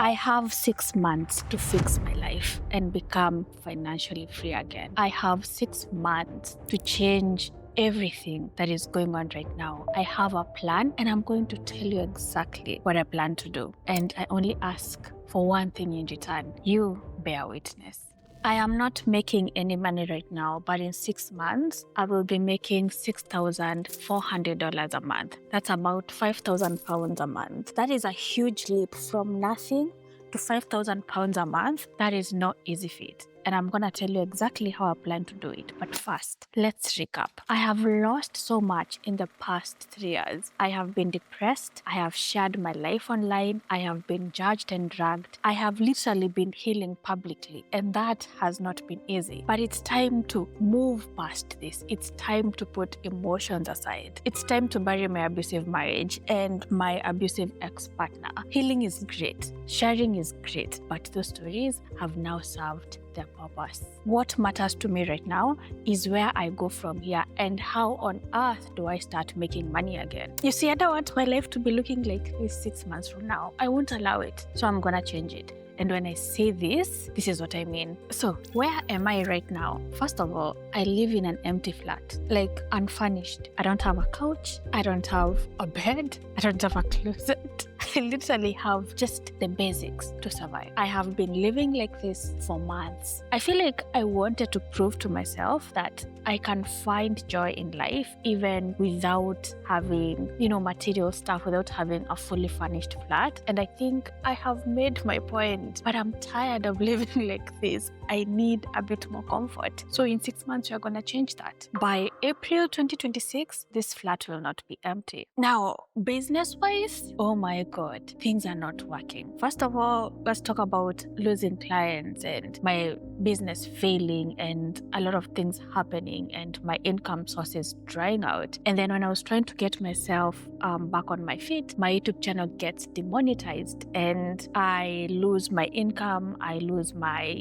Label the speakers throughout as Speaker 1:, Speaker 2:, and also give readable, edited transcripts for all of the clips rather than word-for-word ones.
Speaker 1: I have 6 months to fix my life and become financially free again. I have 6 months to change everything that is going on right now. I have a plan and I'm going to tell you exactly what I plan to do. And I only ask for one thing in return. You bear witness. I am not making any money right now, but in 6 months, I will be making $6,400 a month. That's about 5,000 pounds a month. That is a huge leap from nothing to 5,000 pounds a month. That is not easy feat. And I'm going to tell you exactly how I plan to do it. But first, let's recap. I have lost so much in the past 3 years. I have been depressed. I have shared my life online. I have been judged and dragged. I have literally been healing publicly. And that has not been easy. But it's time to move past this. It's time to put emotions aside. It's time to bury my abusive marriage and my abusive ex-partner. Healing is great. Sharing is great. But those stories have now served their purpose. What matters to me right now is where I go from here and how on earth do I start making money again. You see, I don't want my life to be looking like this 6 months from now. I won't allow it. So I'm gonna change it. And when I say this is what I mean. So where am I right now? First of all, I live in an empty flat, like unfurnished. I don't have a couch. I don't have a bed. I don't have a closet. I literally have just the basics to survive. I have been living like this for months. I feel like I wanted to prove to myself that I can find joy in life even without having, material stuff, without having a fully furnished flat. And I think I have made my point, but I'm tired of living like this. I need a bit more comfort. So in 6 months, we're going to change that. By April 2026, this flat will not be empty. Now, business-wise, oh my God, things are not working. First of all, let's talk about losing clients and my business failing and a lot of things happening and my income sources drying out. And then when I was trying to get myself back on my feet, my YouTube channel gets demonetized and I lose my income, I lose my,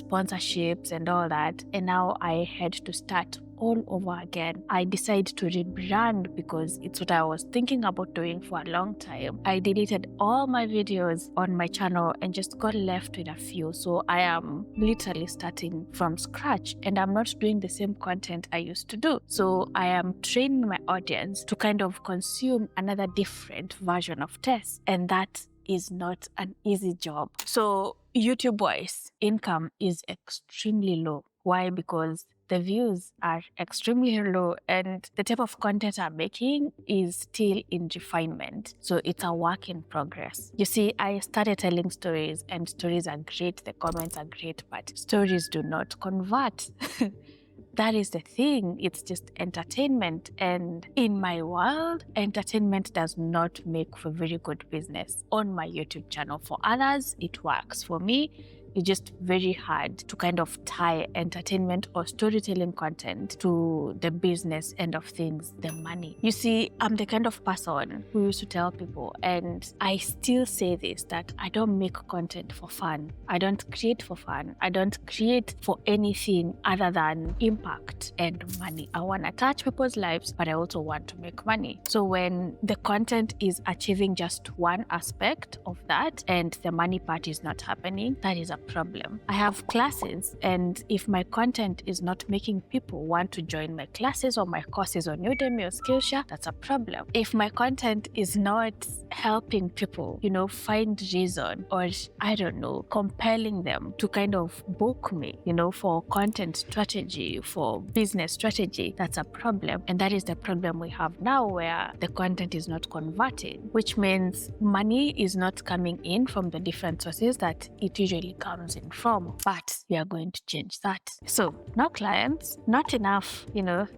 Speaker 1: sponsorships and all that. And now I had to start all over again. I decided to rebrand because it's what I was thinking about doing for a long time. I deleted all my videos on my channel and just got left with a few. So I am literally starting from scratch and I'm not doing the same content I used to do. So I am training my audience to kind of consume another different version of Tess. And that is not an easy job. So YouTube-wise, income is extremely low. Why? Because the views are extremely low and the type of content I'm making is still in refinement. So it's a work in progress. You see, I started telling stories and stories are great, the comments are great, but stories do not convert. That is the thing. It's just entertainment. And in my world, entertainment does not make for very good business on my YouTube channel. For others, it works. For me, it's just very hard to kind of tie entertainment or storytelling content to the business end of things, the money. You see, I'm the kind of person who used to tell people, and I still say this, that I don't make content for fun. I don't create for fun. I don't create for anything other than impact and money. I want to touch people's lives, but I also want to make money. So when the content is achieving just one aspect of that and the money part is not happening, that is a problem. I have classes, and if my content is not making people want to join my classes or my courses on Udemy or Skillshare, that's a problem. If my content is not helping people, find reason or, compelling them to kind of book me, for content strategy, for business strategy, that's a problem. And that is the problem we have now, where the content is not converting, which means money is not coming in from the different sources that it usually comes in from. But we are going to change that. So no clients, not enough,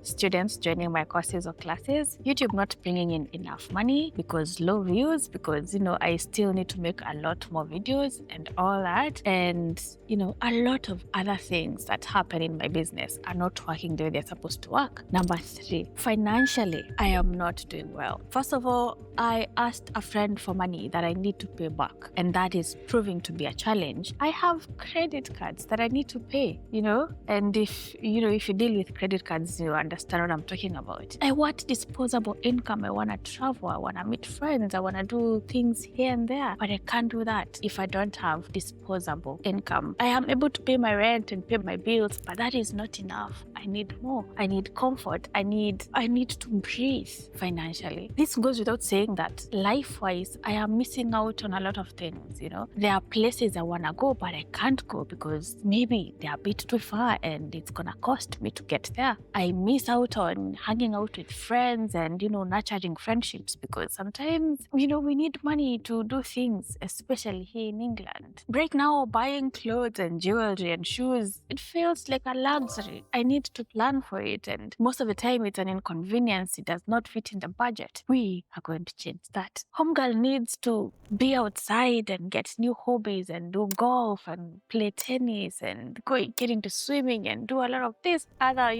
Speaker 1: students joining my courses or classes, YouTube not bringing in enough money because low views, because, I still need to make a lot more videos and all that. And, a lot of other things that happen in my business are not working the way they're supposed to work. Number 3, financially, I am not doing well. First of all, I asked a friend for money that I need to pay back, and that is proving to be a challenge. I have credit cards that I need to pay, and if you deal with credit cards, you understand what I'm talking about. I want disposable income. I want to travel. I want to meet friends. I want to do things here and there, but I can't do that if I don't have disposable income. I am able to pay my rent and pay my bills, but that is not enough. I need more. I need comfort. I need to breathe financially. This goes without saying that life-wise, I am missing out on a lot of things. There are places I want to go, but I can't go because maybe they're a bit too far and it's gonna cost me to get there. I miss out on hanging out with friends and nurturing friendships because sometimes we need money to do things, especially here in England. Right now, buying clothes and jewelry and shoes, it feels like a luxury. I need to plan for it, and most of the time it's an inconvenience. It does not fit in the budget. We are going to change that. Homegirl needs to be outside and get new hobbies and do golf and play tennis and get into swimming and do a lot of this other,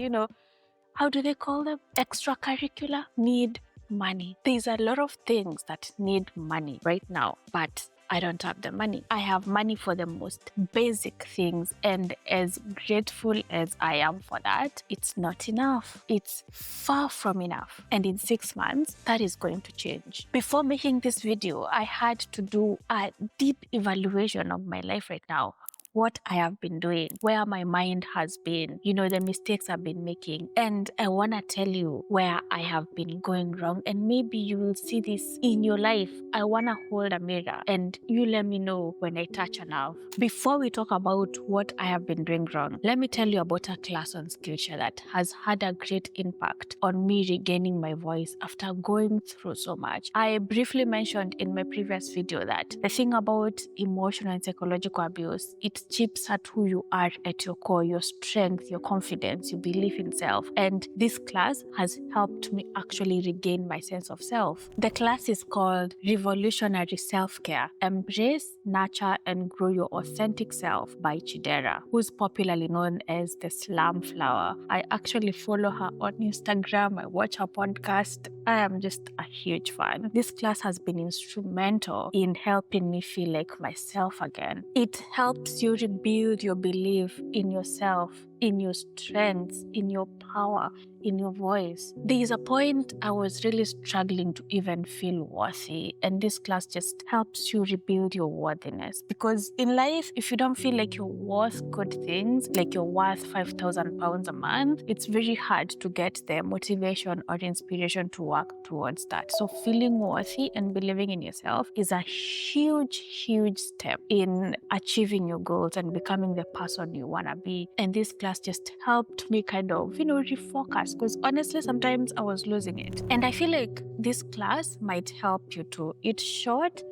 Speaker 1: how do they call them? Extracurricular. Need money. There's a lot of things that need money right now, but I don't have the money. I have money for the most basic things, and as grateful as I am for that, it's not enough. It's far from enough. And in 6 months, that is going to change. Before making this video, I had to do a deep evaluation of my life right now. What I have been doing, where my mind has been, the mistakes I've been making. And I want to tell you where I have been going wrong. And maybe you will see this in your life. I want to hold a mirror and you let me know when I touch a nerve. Before we talk about what I have been doing wrong, let me tell you about a class on Skillshare that has had a great impact on me regaining my voice after going through so much. I briefly mentioned in my previous video that the thing about emotional and psychological abuse, it chips at who you are at your core, your strength, your confidence, your belief in self. And this class has helped me actually regain my sense of self. The class is called Revolutionary Self-Care: Embrace, Nurture, and Grow Your Authentic Self by Chidera, who's popularly known as the Slam Flower. I actually follow her on Instagram. I watch her podcast. I am just a huge fan. This class has been instrumental in helping me feel like myself again. It helps you rebuild your belief in yourself, in your strengths, in your power, in your voice. There is a point I was really struggling to even feel worthy, and this class just helps you rebuild your worthiness. Because in life, if you don't feel like you're worth good things, like you're worth £5,000 a month, it's very hard to get the motivation or inspiration to work towards that. So feeling worthy and believing in yourself is a huge, huge step in achieving your goals and becoming the person you want to be. And this class just helped me kind of, refocus, because honestly, sometimes I was losing it. And I feel like this class might help you too. It's short,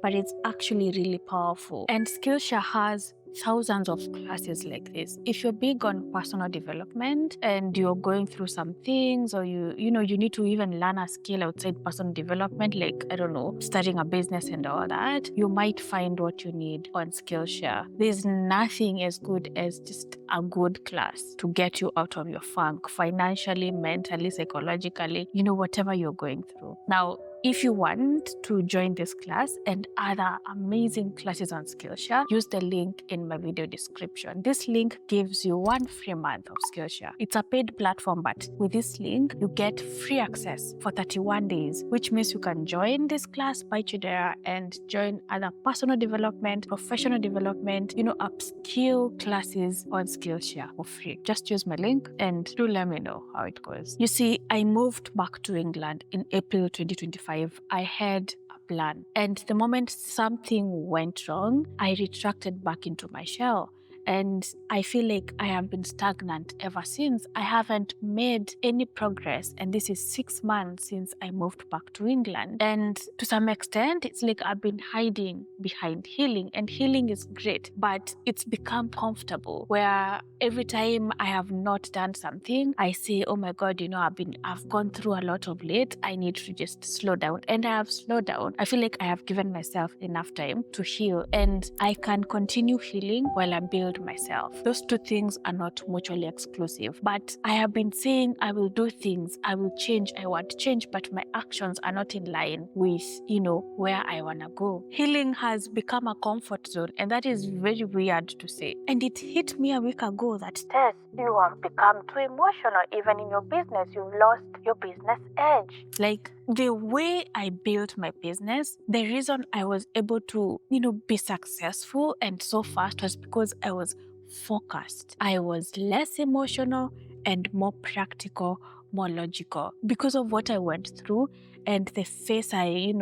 Speaker 1: but it's actually really powerful. And Skillshare has thousands of classes like this. If you're big on personal development and you're going through some things, or you need to even learn a skill outside personal development, like, starting a business and all that, you might find what you need on Skillshare. There's nothing as good as just a good class to get you out of your funk, financially, mentally, psychologically, whatever you're going through. Now, if you want to join this class and other amazing classes on Skillshare, use the link in my video description. This link gives you 1 free month of Skillshare. It's a paid platform, but with this link, you get free access for 31 days, which means you can join this class by Chidera and join other personal development, professional development, upskill classes on Skillshare for free. Just use my link and do let me know how it goes. You see, I moved back to England in April 2025. I had a plan, and the moment something went wrong, I retracted back into my shell. And I feel like I have been stagnant ever since. I haven't made any progress, and this is 6 months since I moved back to England. And to some extent, it's like I've been hiding behind healing, and healing is great, but it's become comfortable where every time I have not done something, I say, oh my God, I've gone through a lot of late. I need to just slow down. And I have slowed down. I feel like I have given myself enough time to heal, and I can continue healing while I'm building build myself. Those two things are not mutually exclusive. But I have been saying I will do things, I will change, I want to change, but my actions are not in line with, where I want to go. Healing has become a comfort zone, and that is very weird to say. And it hit me a week ago that, Tess, you have become too emotional. Even in your business, you've lost your business edge. Like, the way I built my business, the reason I was able to, be successful and so fast was because I was focused. I was less emotional and more practical, more logical because of what I went through and the phase I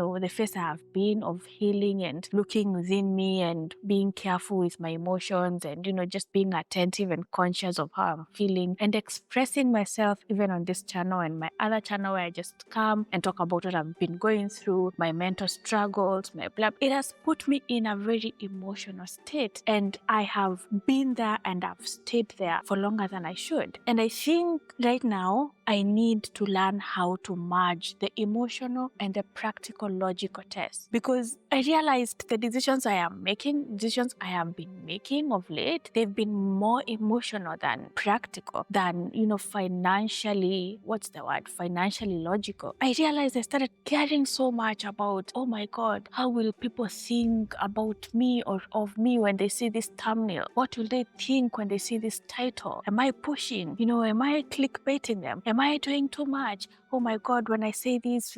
Speaker 1: have been of healing and looking within me and being careful with my emotions and, just being attentive and conscious of how I'm feeling and expressing myself even on this channel and my other channel where I just come and talk about what I've been going through, my mental struggles, my blah. It has put me in a very emotional state, and I have been there and I've stayed there for longer than I should. And I think right now I need to learn how to merge the emotional and the practical logical test, because I realized the decisions I have been making of late, they've been more emotional than practical, than, financially logical. I realized I started caring so much about, oh my God, how will people think about me or of me when they see this thumbnail? What will they think when they see this title? Am I pushing? Am I clickbaiting them? Am I doing too much? Oh my God, when I say this,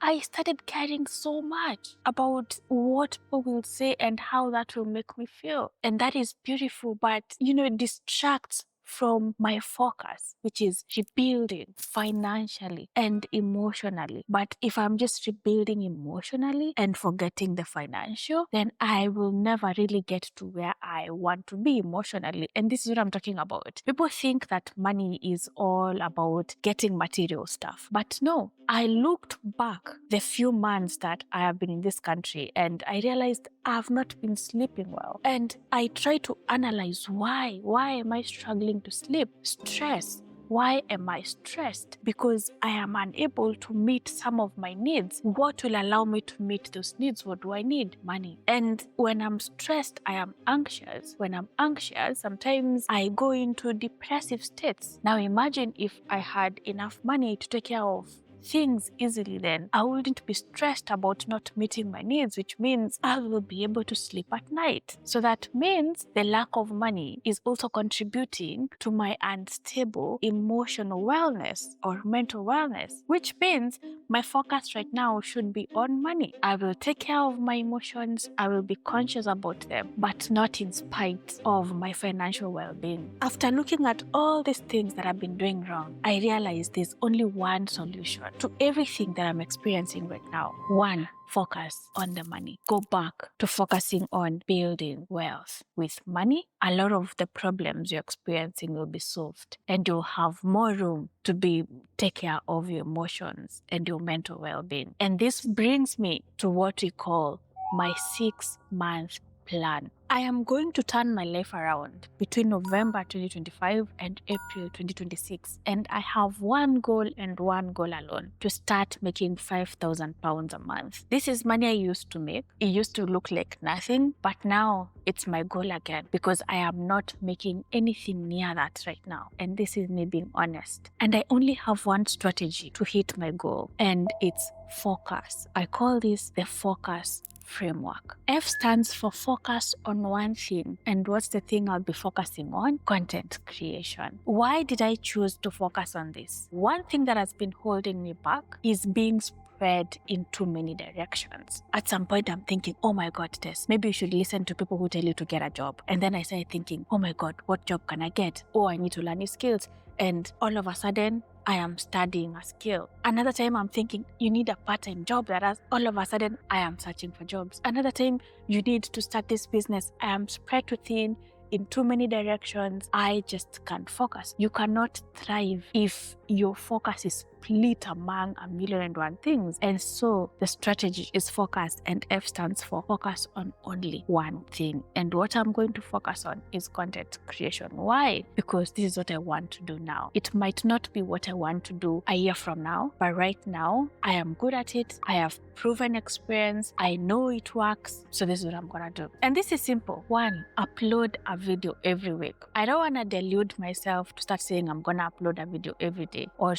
Speaker 1: I started caring so much about what people will say and how that will make me feel. And that is beautiful, but, it distracts from my focus, which is rebuilding financially and emotionally. But if I'm just rebuilding emotionally and forgetting the financial, then I will never really get to where I want to be emotionally. And this is what I'm talking about. People think that money is all about getting material stuff. But no, I looked back the few months that I have been in this country and I realized I've not been sleeping well. And I tried to analyze why. Why am I struggling to sleep? Stress. Why am I stressed? Because I am unable to meet some of my needs. What will allow me to meet those needs? What do I need? Money. And when I'm stressed, I am anxious. When I'm anxious, sometimes I go into depressive states. Now imagine if I had enough money to take care of things easily, then I wouldn't be stressed about not meeting my needs, which means I will be able to sleep at night. So that means the lack of money is also contributing to my unstable emotional wellness or mental wellness, which means my focus right now should be on money. I will take care of my emotions, I will be conscious about them, but not in spite of my financial well-being. After looking at all these things that I've been doing wrong, I realized there's only one solution to everything that I'm experiencing right now. One, focus on the money. Go back to focusing on building wealth. With money, a lot of the problems you're experiencing will be solved, and you'll have more room to take care of your emotions and your mental well-being. And this brings me to what we call my 6-month plan. I am going to turn my life around between November 2025 and April 2026. And I have one goal and one goal alone: to start making £5,000 a month. This is money I used to make. It used to look like nothing, but now it's my goal again because I am not making anything near that right now. And this is me being honest. And I only have one strategy to hit my goal, and it's focus. I call this the focus framework. F stands for focus on one thing. And what's the thing I'll be focusing on? Content creation. Why did I choose to focus on this? One thing that has been holding me back is being spread in too many directions. At some point, I'm thinking, oh my God, Tess, maybe you should listen to people who tell you to get a job. And then I started thinking, oh my God, what job can I get? Oh, I need to learn new skills. And all of a sudden, I am studying a skill. Another time I'm thinking you need a part-time job, whereas all of a sudden I am searching for jobs. Another time you need to start this business. I am spread too thin in too many directions. I just can't focus. You cannot thrive if your focus is split among a million and one things. And so the strategy is focus, and F stands for focus on only one thing. And what I'm going to focus on is content creation. Why? Because this is what I want to do now. It might not be what I want to do a year from now, but right now I am good at it. I have proven experience. I know it works. So this is what I'm gonna do. And this is simple. 1, upload a video every week. I don't want to delude myself to start saying I'm gonna upload a video every day, or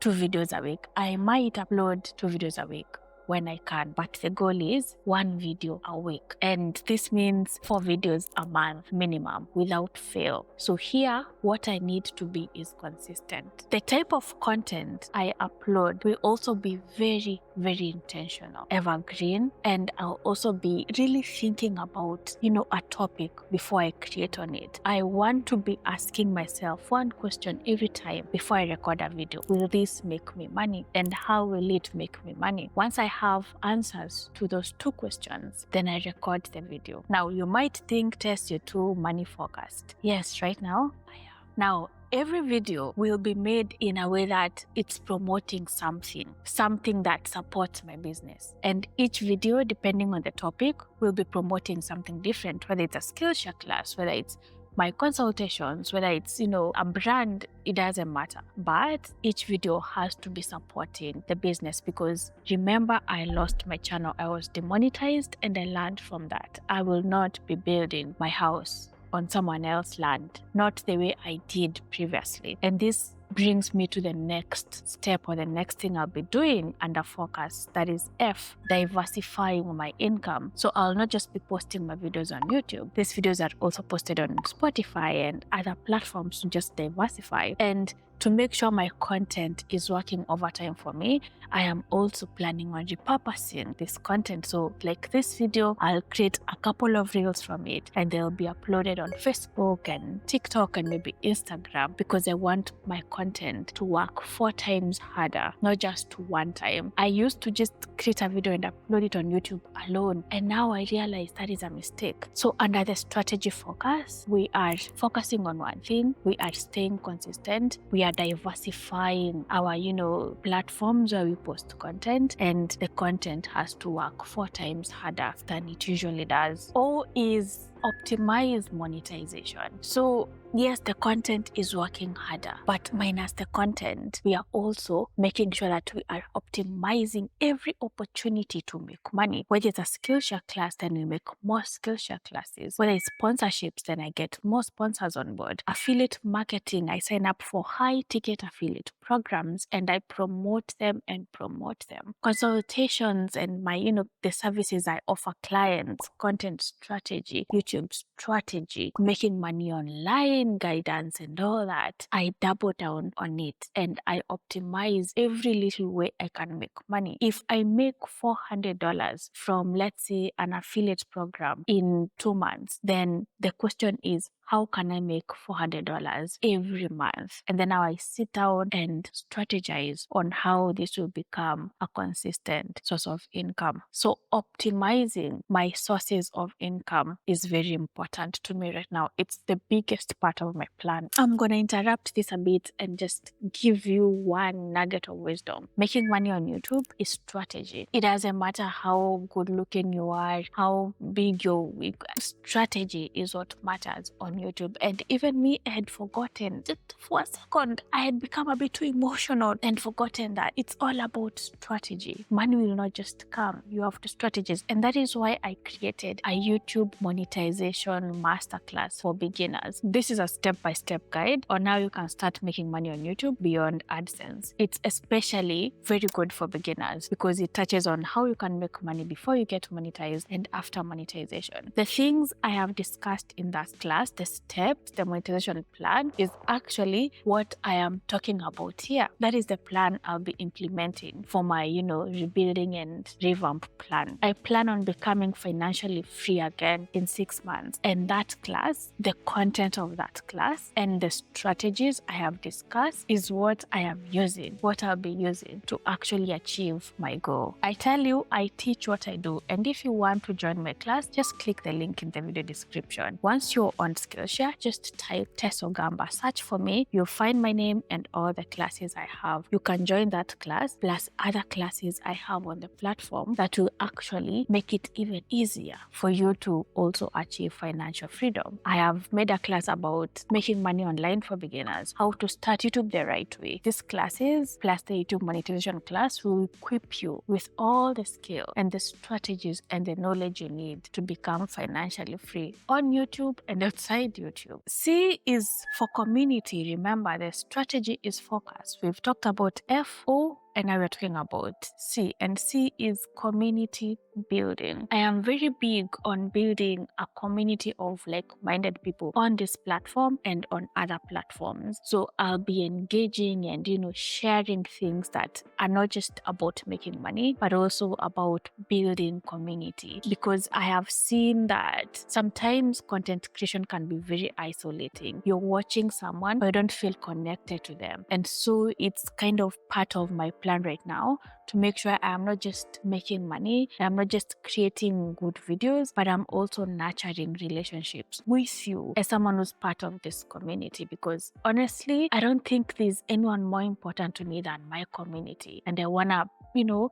Speaker 1: 2 videos a week. I might upload 2 videos a week when I can, but the goal is 1 video a week, and this means 4 videos a month minimum without fail. So here what I need to be is consistent. The type of content I upload will also be very, very intentional, evergreen, and I'll also be really thinking about a topic before I create on it. I want to be asking myself one question every time before I record a video: will this make me money, and how will it make me money? Once I have answers to those 2 questions, then I record the video. Now you might think, Tess, you're too money focused. Yes, right now I am. Now every video will be made in a way that it's promoting something that supports my business. And each video, depending on the topic, will be promoting something different, whether it's a Skillshare class, whether it's my consultations, whether it's, a brand, it doesn't matter. But each video has to be supporting the business, because remember, I lost my channel. I was demonetized, and I learned from that. I will not be building my house on someone else's land, not the way I did previously. And this brings me to the next step, or the next thing I'll be doing under focus, that is F, diversifying my income. So I'll not just be posting my videos on YouTube. These videos are also posted on Spotify and other platforms to just diversify. And to make sure my content is working overtime for me, I am also planning on repurposing this content. So like this video, I'll create a couple of reels from it, and they'll be uploaded on Facebook and TikTok and maybe Instagram, because I want my content to work 4 times harder, not just 1 time. I used to just create a video and upload it on YouTube alone, and now I realize that is a mistake. So under the strategy focus, we are focusing on one thing, we are staying consistent, we are diversifying our platforms where we post content, and the content has to work 4 times harder than it usually does. O is optimize monetization. So yes, the content is working harder, but minus the content, we are also making sure that we are optimizing every opportunity to make money. Whether it's a Skillshare class, then we make more Skillshare classes. Whether it's sponsorships, then I get more sponsors on board. Affiliate marketing, I sign up for high ticket affiliate programs, and I promote them. Consultations and my, the services I offer clients, content strategy, YouTube strategy, making money online, guidance, and all that. I double down on it, and I optimize every little way I can make money. If I make $400 from, let's say, an affiliate program in 2 months, then the question is, how can I make $400 every month? And then now I sit down and strategize on how this will become a consistent source of income. So optimizing my sources of income is very important to me right now. It's the biggest part of my plan. I'm going to interrupt this a bit and just give you one nugget of wisdom. Making money on YouTube is strategy. It doesn't matter how good looking you are, how big your wig. Strategy is what matters on YouTube. And even me, I had forgotten just for a second. I had become a bit too emotional and forgotten that it's all about strategy. Money will not just come. You have to strategize. And that is why I created a YouTube monetization masterclass for beginners. This is a step-by-step guide on how you can start making money on YouTube beyond AdSense. It's especially very good for beginners because it touches on how you can make money before you get monetized and after monetization. The things I have discussed in that class, the steps, the monetization plan, is actually what I am talking about here. That is the plan I'll be implementing for my, rebuilding and revamp plan. I plan on becoming financially free again in 6 months. And that class, the content of that class and the strategies I have discussed is what I am using, what I'll be using to actually achieve my goal. I tell you, I teach what I do. And if you want to join my class, just click the link in the video description. Once you're on Skillshare, Skillshare. Just type Tess Ogamba, search for me. You'll find my name and all the classes I have. You can join that class plus other classes I have on the platform that will actually make it even easier for you to also achieve financial freedom. I have made a class about making money online for beginners, how to start YouTube the right way. These classes plus the YouTube monetization class will equip you with all the skill and the strategies and the knowledge you need to become financially free on YouTube and outside YouTube. C is for community. Remember, the strategy is focus. We've talked about F, O, and now we're talking about C, and C is community building. I am very big on building a community of like-minded people on this platform and on other platforms. So I'll be engaging and sharing things that are not just about making money, but also about building community, because I have seen that sometimes content creation can be very isolating. You're watching someone but you don't feel connected to them, and so it's kind of part of my plan right now to make sure I am not just making money, I'm not just creating good videos, but I'm also nurturing relationships with you as someone who's part of this community, because honestly, I don't think there's anyone more important to me than my community, and I wanna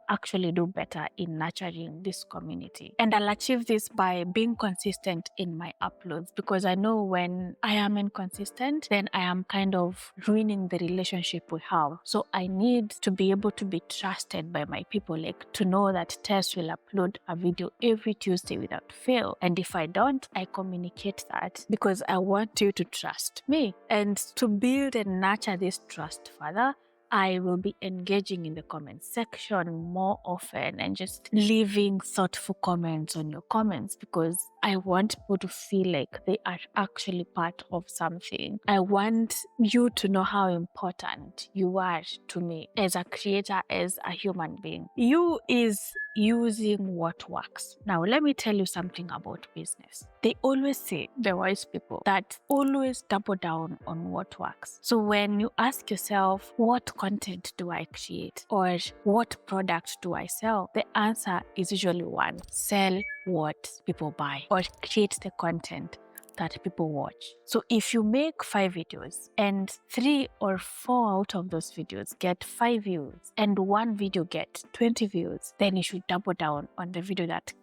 Speaker 1: actually do better in nurturing this community. And I'll achieve this by being consistent in my uploads, because I know when I am inconsistent, then I am kind of ruining the relationship we have. So I need to be able to be trusted by my people, like to know that Tess will upload a video every Tuesday without fail. And if I don't, I communicate that because I want you to trust me. And to build and nurture this trust further, I will be engaging in the comment section more often and just leaving thoughtful comments on your comments, because I want people to feel like they are actually part of something. I want you to know how important you are to me as a creator, as a human being. You is using what works. Now, let me tell you something about business. They always say, the wise people, that always double down on what works. So when you ask yourself, what content do I create, or what product do I sell, the answer is usually one: sell what people buy, or create the content that people watch. So if you make 5 videos and 3 or 4 out of those videos get 5 views and 1 video gets 20 views, then you should double down on the video that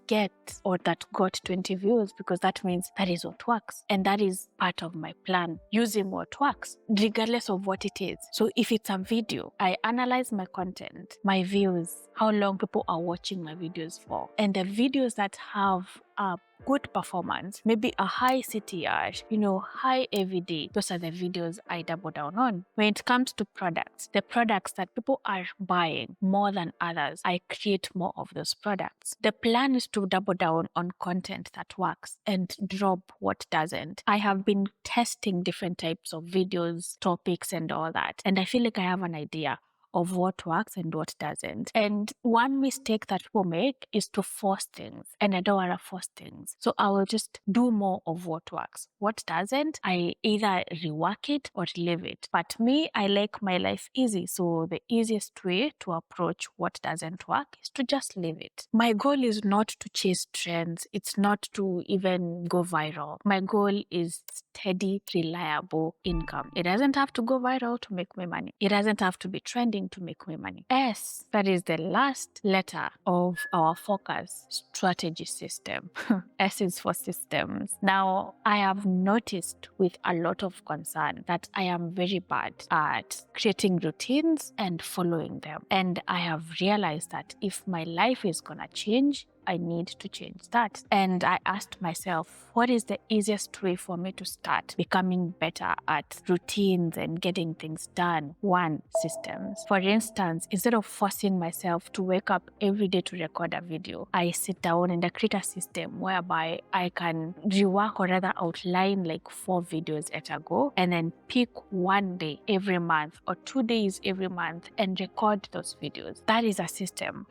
Speaker 1: got 20 views, because that means that is what works. And that is part of my plan, using what works, regardless of what it is. So if it's a video, I analyze my content, my views, how long people are watching my videos for. And the videos that have a good performance, maybe a high CTR, high AVD, those are the videos I double down on. When it comes to products, the products that people are buying more than others, I create more of those products. The plan is to double down on content that works and drop what doesn't. I have been testing different types of videos, topics, and all that, and I feel like I have an idea of what works and what doesn't. And one mistake that people make is to force things, and I don't want to force things. So I will just do more of what works. What doesn't, I either rework it or leave it. But me, I like my life easy, so the easiest way to approach what doesn't work is to just leave it. My goal is not to chase trends. It's not to even go viral. My goal is steady, reliable income. It doesn't have to go viral to make me money. It doesn't have to be trending to make me money. S, that is the last letter of our focus strategy system. S is for systems. Now, I have noticed with a lot of concern that I am very bad at creating routines and following them. And I have realized that if my life is gonna change, I need to change that. And I asked myself, what is the easiest way for me to start becoming better at routines and getting things done? 1, systems. For instance, instead of forcing myself to wake up every day to record a video, I sit down and I create a system whereby I can rework or rather outline like 4 videos at a go, and then pick 1 day every month or 2 days every month and record those videos. That is a system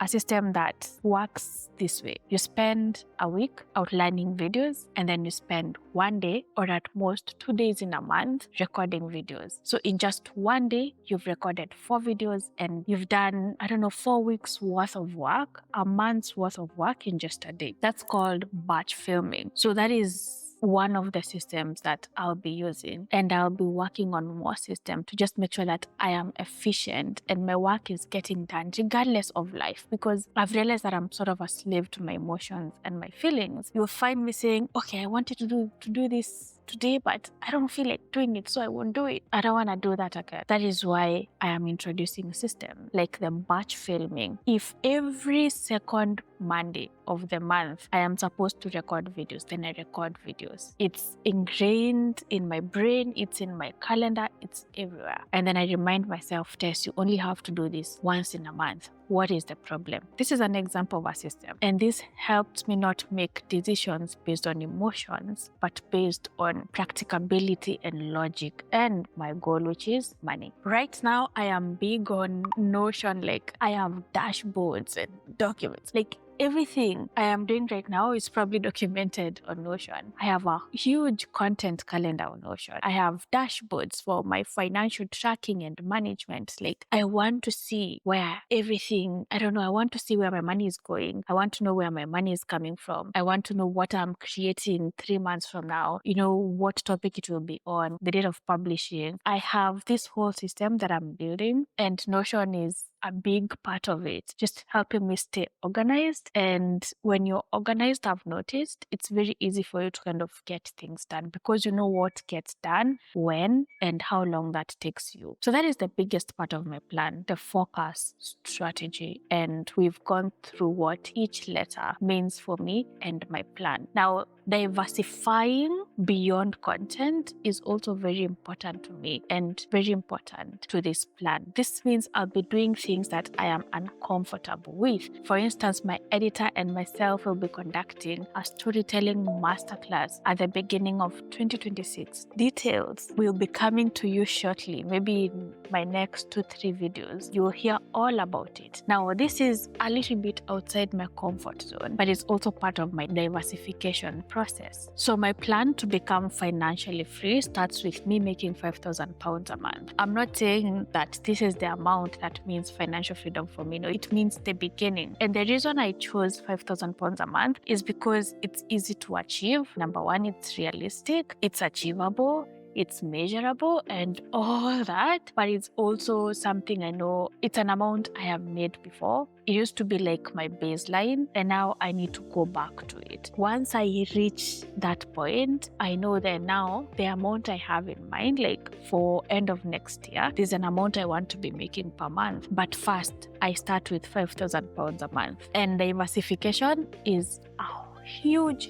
Speaker 1: that works this way. You spend a week outlining videos, and then you spend 1 day or at most 2 days in a month recording videos. So in just 1 day, you've recorded 4 videos and you've done, 4 weeks worth of work, a month's worth of work in just a day. That's called batch filming. So that is one of the systems that I'll be using, and I'll be working on more systems to just make sure that I am efficient and my work is getting done regardless of life, because I've realized that I'm sort of a slave to my emotions and my feelings. You'll find me saying, okay, I wanted to do this today, but I don't feel like doing it, so I won't do it. I don't want to do that again. That is why I am introducing a system like the batch filming. If every second Monday of the month I am supposed to record videos, then I record videos. It's ingrained in my brain, it's in my calendar, it's everywhere. And then I remind myself, Tess, you only have to do this once in a month. What is the problem? This is an example of a system. And this helped me not make decisions based on emotions, but based on practicability and logic and my goal, which is money. Right now, I am big on Notion. Like, I have dashboards and documents. Like, everything I am doing right now is probably documented on Notion. I have a huge content calendar on Notion. I have dashboards for my financial tracking and management. Like, I want to see where everything, I want to see where my money is going. I want to know where my money is coming from. I want to know what I'm creating 3 months from now, what topic it will be on, the date of publishing. I have this whole system that I'm building, and Notion is a big part of it, just helping me stay organized. And when you're organized, I've noticed it's very easy for you to kind of get things done because you know what gets done, when, and how long that takes you. So that is the biggest part of my plan, the focus strategy. And we've gone through what each letter means for me and my plan. Now, diversifying beyond content is also very important to me and very important to this plan. This means I'll be doing things that I am uncomfortable with. For instance, my editor and myself will be conducting a storytelling masterclass at the beginning of 2026. Details will be coming to you shortly, maybe in my next 2-3 videos. You will hear all about it. Now, this is a little bit outside my comfort zone, but it's also part of my diversification process. So my plan to become financially free starts with me making £5,000 a month. I'm not saying that this is the amount that means financial freedom for me. No, it means the beginning. And the reason I chose £5,000 a month is because it's easy to achieve. Number one, it's realistic, it's achievable, it's measurable and all that, but it's also something I know it's an amount I have made before. It used to be like my baseline, and now I need to go back to it. Once I reach that point, I know that now the amount I have in mind, like for end of next year, there's an amount I want to be making per month. But first, I start with £5,000 a month. And diversification is a huge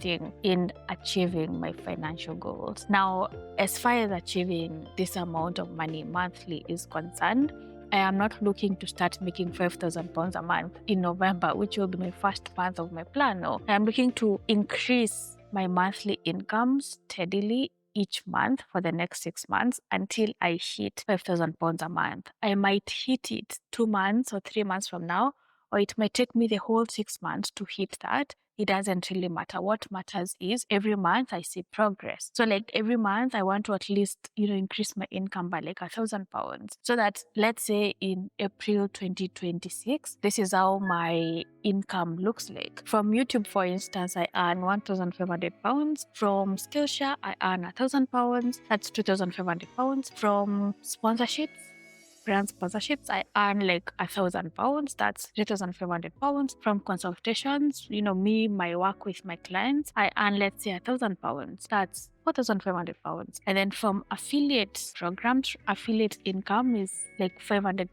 Speaker 1: thing in achieving my financial goals. Now, as far as achieving this amount of money monthly is concerned, I am not looking to start making £5,000 a month in November, which will be my first month of my plan. No, I am looking to increase my monthly income steadily each month for the next 6 months until I hit £5,000 a month. I might hit it 2 months or 3 months from now, or it might take me the whole 6 months to hit that. It doesn't really matter. What matters is every month I see progress. So like every month I want to at least, increase my income by like £1,000. So that let's say in April 2026, this is how my income looks like. From YouTube, for instance, I earn £1,500. From Skillshare, I earn £1,000. That's £2,500. From brand sponsorships, I earn like £1,000. That's £3,500. From consultations, my work with my clients, I earn, let's say, £1,000. That's £4,500. And then from affiliate programs, affiliate income is like £500.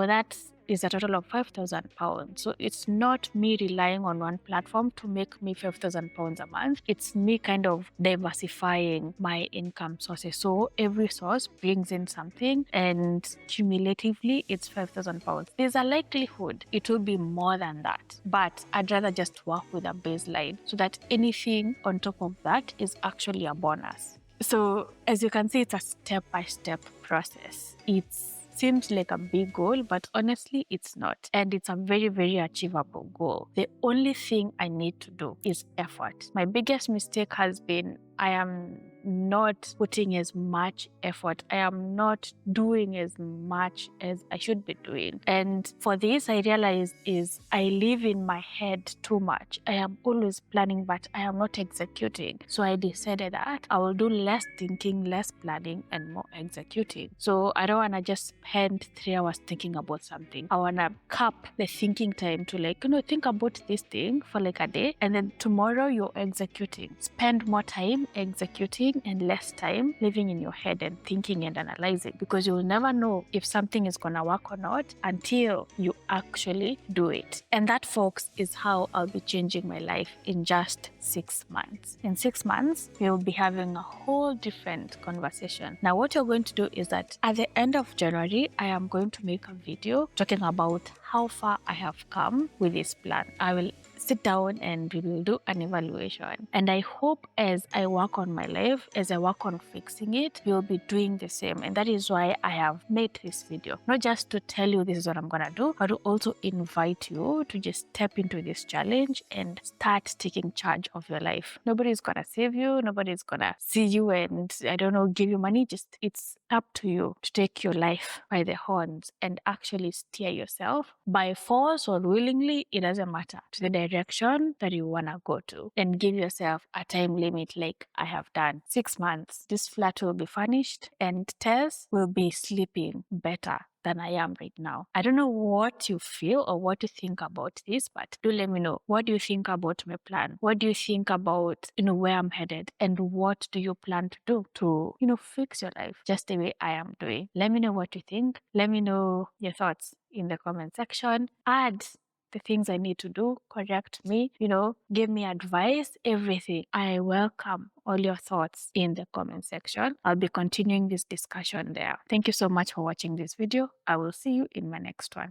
Speaker 1: That is a total of £5,000. So it's not me relying on one platform to make me £5,000 a month. It's me kind of diversifying my income sources. So every source brings in something, and cumulatively it's £5,000. There's a likelihood it will be more than that, but I'd rather just work with a baseline so that anything on top of that is actually a bonus. So as you can see, it's a step-by-step process. It seems like a big goal, but honestly, it's not. And it's a very, very achievable goal. The only thing I need to do is effort. My biggest mistake has been I am not putting as much effort. I am not doing as much as I should be doing. And for this, I realized is I live in my head too much. I am always planning, but I am not executing. So I decided that I will do less thinking, less planning, and more executing. So I don't want to just spend 3 hours thinking about something. I want to cap the thinking time to think about this thing for like a day, and then tomorrow you're executing. Spend more time executing and less time living in your head and thinking and analyzing, because you'll never know if something is going to work or not until you actually do it. And that, folks, is how I'll be changing my life in just 6 months. In 6 months, we'll be having a whole different conversation. Now, what you're going to do is that at the end of January, I am going to make a video talking about how far I have come with this plan. I will sit down and we will do an evaluation. And I hope as I work on my life, as I work on fixing it, you'll be doing the same. And that is why I have made this video. Not just to tell you this is what I'm going to do, but to also invite you to just step into this challenge and start taking charge of your life. Nobody's going to save you. Nobody's going to see you and, give you money. Just it's up to you to take your life by the horns and actually steer yourself by force or willingly. It doesn't matter, to the direction that you want to go to, and give yourself a time limit like I have done. 6 months, this flat will be furnished and Tess will be sleeping better than I am right now. I don't know what you feel or what you think about this, but do let me know. What do you think about my plan? What do you think about, where I'm headed? And what do you plan to do to, fix your life just the way I am doing? Let me know what you think. Let me know your thoughts in the comment section. Add the things I need to do, correct me, give me advice, everything. I welcome all your thoughts in the comment section. I'll be continuing this discussion there. Thank you so much for watching this video. I will see you in my next one.